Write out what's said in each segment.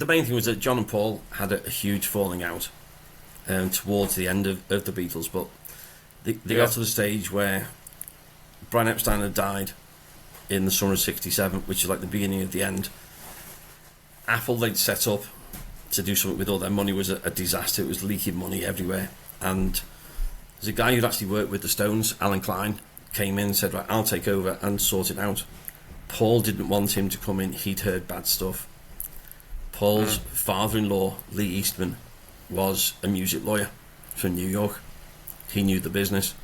the main thing was that John and Paul had a huge falling out towards the end of the Beatles, but they got to the stage where Brian Epstein had died in the summer of '67, which is like the beginning of the end. Apple, they'd set up to do something with all their money, was a disaster. It was leaking money everywhere. And there's a guy who'd actually worked with the Stones, Alan Klein, came in and said, right, I'll take over and sort it out. Paul didn't want him to come in. He'd heard bad stuff. Paul's father-in-law, Lee Eastman, was a music lawyer from New York. He knew the business.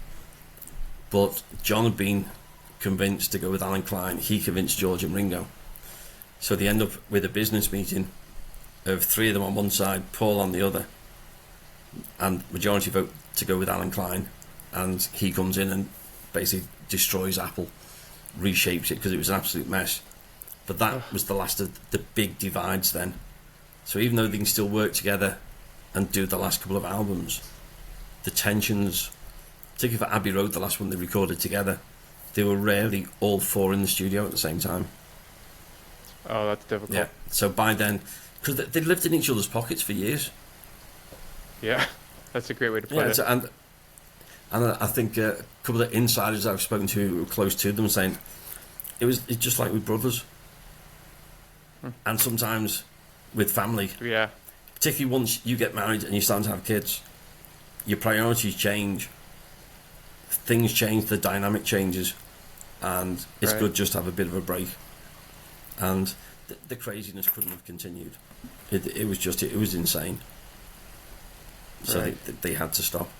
But John had been convinced to go with Alan Klein. He convinced George and Ringo. So they end up with a business meeting of three of them on one side, Paul on the other, and majority vote to go with Alan Klein. And he comes in and basically destroys Apple, reshapes it because it was an absolute mess. But that was the last of the big divides then. So even though they can still work together and do the last couple of albums, the tensions, particularly for Abbey Road, the last one they recorded together, they were rarely all four in the studio at the same time. Oh, that's difficult. Yeah. So by then, because they lived in each other's pockets for years. Yeah, that's a great way to put it. And I think a couple of insiders I've spoken to who were close to them saying it's just like with brothers. And sometimes with family. Yeah. Particularly once you get married and you start to have kids, your priorities change. Things change, the dynamic changes, and it's good just to have a bit of a break. And the craziness couldn't have continued. It was insane. So they had to stop.